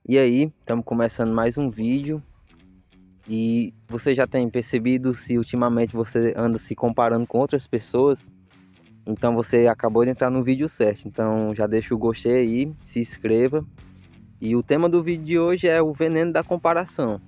E aí, estamos começando mais um vídeo e você já tem percebido se ultimamente você anda se comparando com outras pessoas? Então você acabou de entrar no vídeo certo. Então já deixa o gostei aí, se inscreva. E o tema do vídeo de hoje é o veneno da comparação.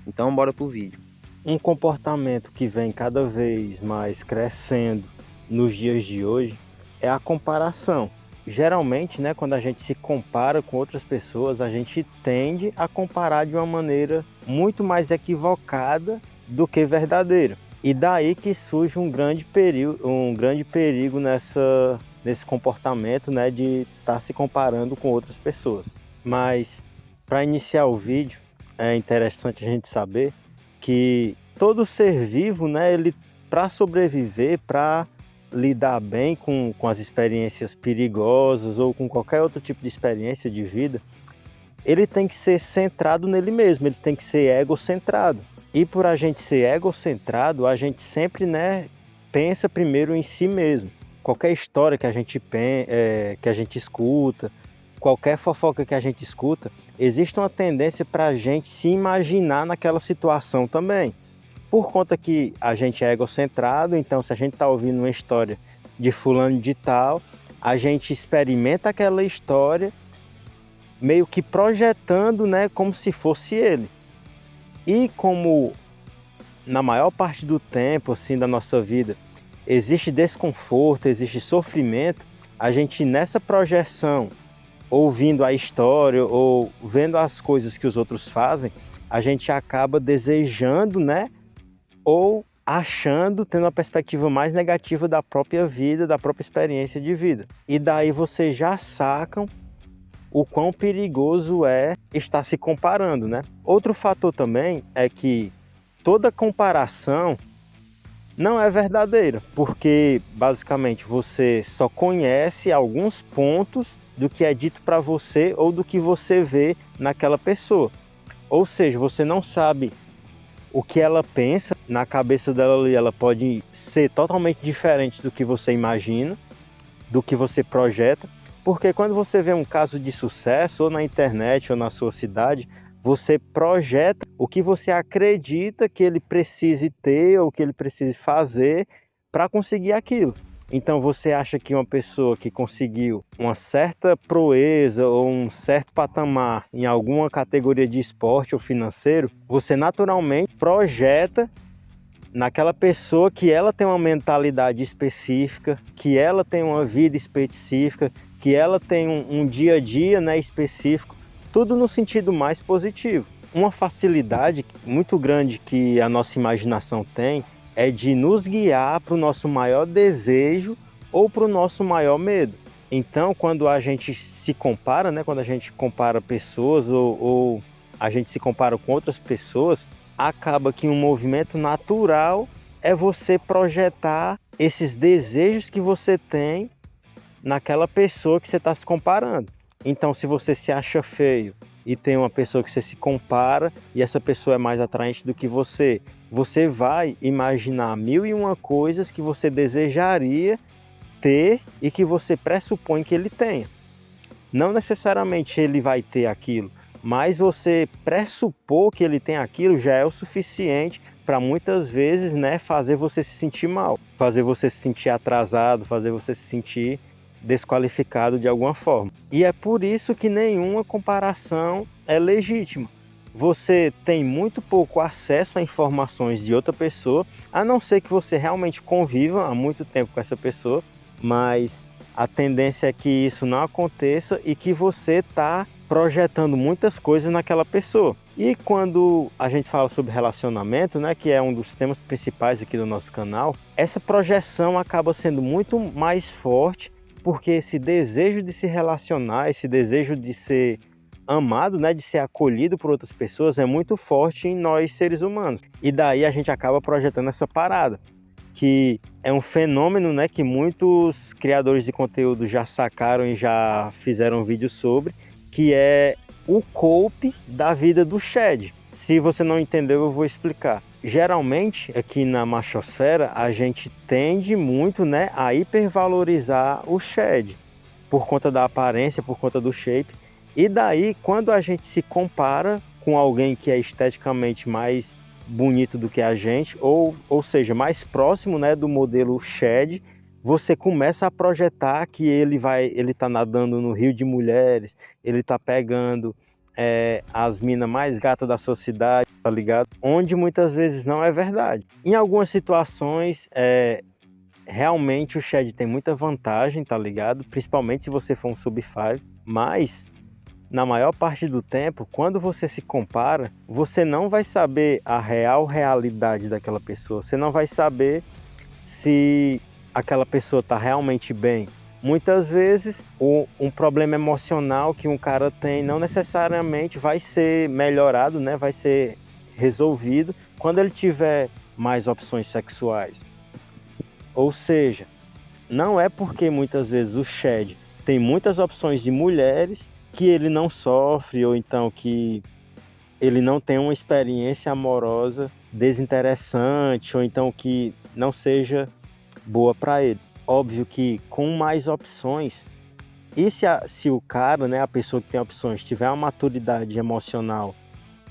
Então bora pro vídeo. Um comportamento que vem cada vez mais crescendo nos dias de hoje é a comparação. Geralmente, né, quando a gente se compara com outras pessoas, a gente tende a comparar de uma maneira muito mais equivocada do que verdadeira. E daí que surge um grande perigo nesse comportamento, né, de estar se comparando com outras pessoas. Mas para iniciar o vídeo, é interessante a gente saber que todo ser vivo, né, ele para sobreviver, para lidar bem com as experiências perigosas ou com qualquer outro tipo de experiência de vida, ele tem que ser centrado nele mesmo, ele tem que ser egocentrado. E por a gente ser egocentrado, a gente sempre, né, pensa primeiro em si mesmo. Qualquer história que a gente escuta, qualquer fofoca que a gente escuta, existe uma tendência para a gente se imaginar naquela situação também. Por conta que a gente é egocentrado, então se a gente está ouvindo uma história de fulano de tal, a gente experimenta aquela história meio que projetando, né, como se fosse ele. E como na maior parte do tempo assim da nossa vida existe desconforto, existe sofrimento, a gente nessa projeção, ouvindo a história ou vendo as coisas que os outros fazem, a gente acaba desejando, né, ou achando, tendo uma perspectiva mais negativa da própria vida, da própria experiência de vida. E daí vocês já sacam o quão perigoso é estar se comparando, né? Outro fator também é que toda comparação não é verdadeira, porque basicamente você só conhece alguns pontos do que é dito para você ou do que você vê naquela pessoa. Ou seja, você não sabe o que ela pensa, na cabeça dela ali ela pode ser totalmente diferente do que você imagina, do que você projeta, porque quando você vê um caso de sucesso, ou na internet, ou na sua cidade, você projeta o que você acredita que ele precise ter, ou que ele precise fazer para conseguir aquilo. Então você acha que uma pessoa que conseguiu uma certa proeza ou um certo patamar em alguma categoria de esporte ou financeiro, você naturalmente projeta naquela pessoa que ela tem uma mentalidade específica, que ela tem uma vida específica, que ela tem um dia a dia, né, específico, tudo no sentido mais positivo. Uma facilidade muito grande que a nossa imaginação tem é de nos guiar para o nosso maior desejo ou para o nosso maior medo. Então, quando a gente se compara, né, quando a gente compara pessoas ou a gente se compara com outras pessoas, acaba que um movimento natural é você projetar esses desejos que você tem naquela pessoa que você está se comparando. Então, se você se acha feio e tem uma pessoa que você se compara e essa pessoa é mais atraente do que você vai imaginar mil e uma coisas que você desejaria ter e que você pressupõe que ele tenha. Não necessariamente ele vai ter aquilo, mas você pressupor que ele tem aquilo já é o suficiente para muitas vezes, né, fazer você se sentir mal, fazer você se sentir atrasado, fazer você se sentir desqualificado de alguma forma. E é por isso que nenhuma comparação é legítima. Você tem muito pouco acesso a informações de outra pessoa, a não ser que você realmente conviva há muito tempo com essa pessoa, mas a tendência é que isso não aconteça e que você está projetando muitas coisas naquela pessoa. E quando a gente fala sobre relacionamento, né, que é um dos temas principais aqui do nosso canal, essa projeção acaba sendo muito mais forte, porque esse desejo de se relacionar, esse desejo de ser amado, né, de ser acolhido por outras pessoas é muito forte em nós seres humanos. E daí a gente acaba projetando essa parada, que é um fenômeno, né, que muitos criadores de conteúdo já sacaram e já fizeram vídeos sobre, que é o cope da vida do Shed. Se você não entendeu, eu vou explicar. Geralmente, aqui na machosfera, a gente tende muito, né, a hipervalorizar o Shed, por conta da aparência, por conta do shape. E daí, quando a gente se compara com alguém que é esteticamente mais bonito do que a gente, ou seja, mais próximo, né, do modelo Shed, você começa a projetar que ele tá nadando no rio de mulheres, ele tá pegando as minas mais gatas da sua cidade, tá ligado? Onde muitas vezes não é verdade. Em algumas situações, realmente o Shed tem muita vantagem, tá ligado? Principalmente se você for um sub-5, mas na maior parte do tempo, quando você se compara, você não vai saber a real realidade daquela pessoa. Você não vai saber se aquela pessoa está realmente bem. Muitas vezes, um problema emocional que um cara tem não necessariamente vai ser melhorado, né? Vai ser resolvido quando ele tiver mais opções sexuais. Ou seja, não é porque muitas vezes o Shed tem muitas opções de mulheres que ele não sofre, ou então que ele não tem uma experiência amorosa desinteressante, ou então que não seja boa para ele. Óbvio que com mais opções, e se o cara, né, a pessoa que tem opções, tiver uma maturidade emocional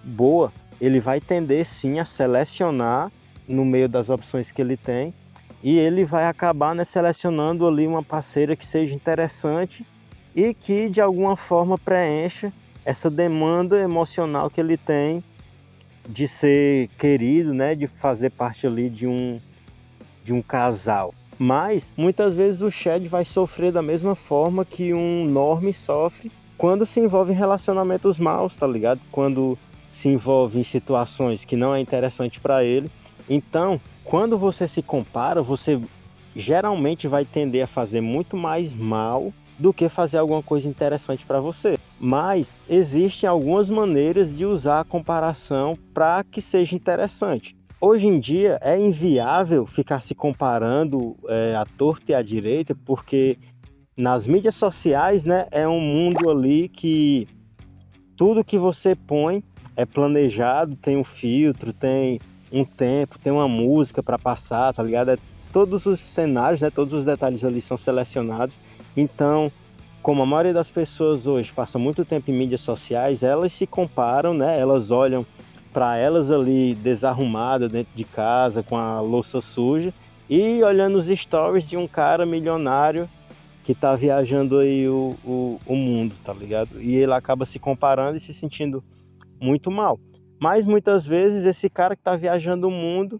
boa, ele vai tender sim a selecionar no meio das opções que ele tem, e ele vai acabar, né, selecionando ali uma parceira que seja interessante e que de alguma forma preencha essa demanda emocional que ele tem de ser querido, né, de fazer parte ali de um casal. Mas muitas vezes o Shed vai sofrer da mesma forma que um Norme sofre quando se envolve em relacionamentos maus, tá ligado? Quando se envolve em situações que não é interessante para ele. Então, quando você se compara, você geralmente vai tender a fazer muito mais mal do que fazer alguma coisa interessante para você. Mas existem algumas maneiras de usar a comparação para que seja interessante. Hoje em dia é inviável ficar se comparando à torta e à direita, porque nas mídias sociais, né, é um mundo ali que tudo que você põe é planejado, tem um filtro, tem um tempo, tem uma música para passar, tá ligado? Todos os cenários, né, todos os detalhes ali são selecionados. Então, como a maioria das pessoas hoje passa muito tempo em mídias sociais, elas se comparam, né? Elas olham para elas ali desarrumadas dentro de casa, com a louça suja, e olhando os stories de um cara milionário que tá viajando aí o mundo, tá ligado? E ele acaba se comparando e se sentindo muito mal. Mas muitas vezes esse cara que tá viajando o mundo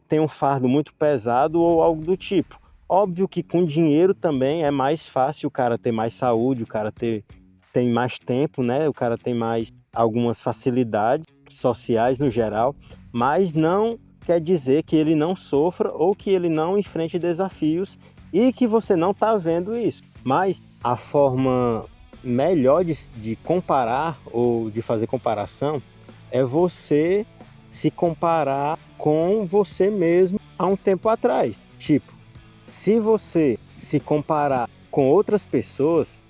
tem um fardo muito pesado ou algo do tipo. Óbvio que com dinheiro também é mais fácil o cara ter mais saúde, o cara tem mais tempo, né? O cara tem mais algumas facilidades sociais no geral, mas não quer dizer que ele não sofra ou que ele não enfrente desafios e que você não está vendo isso. Mas a forma melhor de comparar ou de fazer comparação é você se comparar com você mesmo há um tempo atrás. Tipo, se você se comparar com outras pessoas,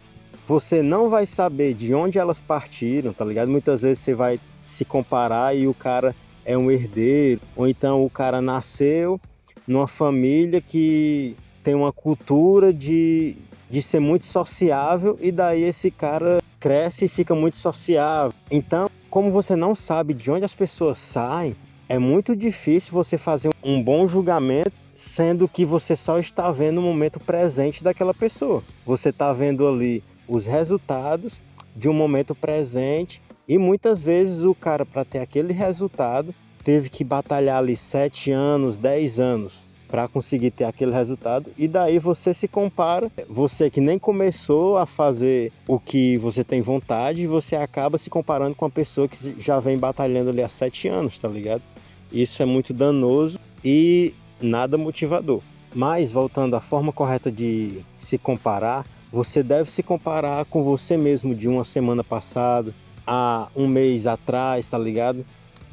você não vai saber de onde elas partiram, tá ligado? Muitas vezes você vai se comparar e o cara é um herdeiro, ou então o cara nasceu numa família que tem uma cultura de ser muito sociável e daí esse cara cresce e fica muito sociável. Então, como você não sabe de onde as pessoas saem, é muito difícil você fazer um bom julgamento, sendo que você só está vendo o momento presente daquela pessoa. Você está vendo ali os resultados de um momento presente e muitas vezes o cara, para ter aquele resultado, teve que batalhar ali 7 anos, 10 anos para conseguir ter aquele resultado, e daí você se compara, você que nem começou a fazer o que você tem vontade, você acaba se comparando com uma pessoa que já vem batalhando ali há 7 anos, tá ligado? Isso é muito danoso e nada motivador. Mas, voltando à forma correta de se comparar, você deve se comparar com você mesmo de uma semana passada, há um mês atrás, tá ligado?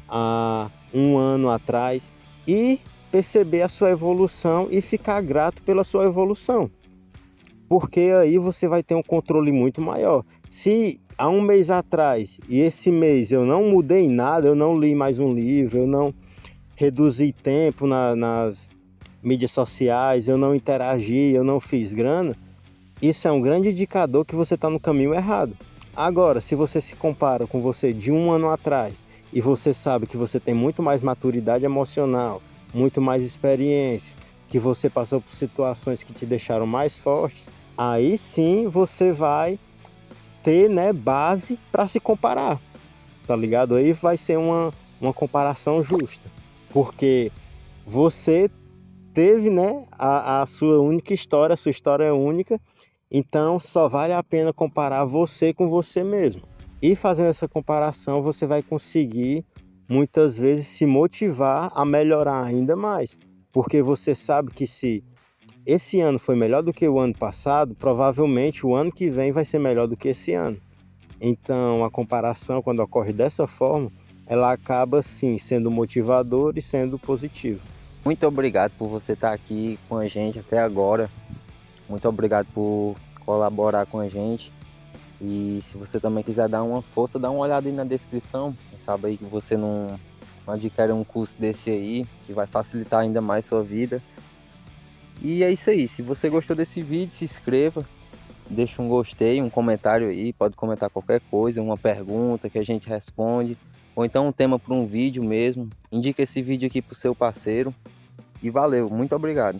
Há um ano atrás, e perceber a sua evolução e ficar grato pela sua evolução, porque aí você vai ter um controle muito maior. Se há um mês atrás e esse mês eu não mudei nada, eu não li mais um livro, eu não reduzi tempo nas mídias sociais, eu não interagi, eu não fiz grana, isso é um grande indicador que você está no caminho errado. Agora, se você se compara com você de um ano atrás e você sabe que você tem muito mais maturidade emocional, muito mais experiência, que você passou por situações que te deixaram mais fortes, aí sim você vai ter, né, base para se comparar, tá ligado? Aí vai ser uma comparação justa, porque você teve, né, a sua única história, a sua história é única, então só vale a pena comparar você com você mesmo. E fazendo essa comparação, você vai conseguir muitas vezes se motivar a melhorar ainda mais, porque você sabe que se esse ano foi melhor do que o ano passado, provavelmente o ano que vem vai ser melhor do que esse ano. Então, a comparação, quando ocorre dessa forma, ela acaba sim sendo motivadora e sendo positiva. Muito obrigado por você estar aqui com a gente até agora. Muito obrigado por colaborar com a gente. E se você também quiser dar uma força, dá uma olhada aí na descrição. Quem sabe aí que você não adquire um curso desse aí, que vai facilitar ainda mais sua vida. E é isso aí. Se você gostou desse vídeo, se inscreva. Deixa um gostei, um comentário aí. Pode comentar qualquer coisa, uma pergunta que a gente responde. Ou então um tema para um vídeo mesmo. Indica esse vídeo aqui para o seu parceiro. E valeu, muito obrigado.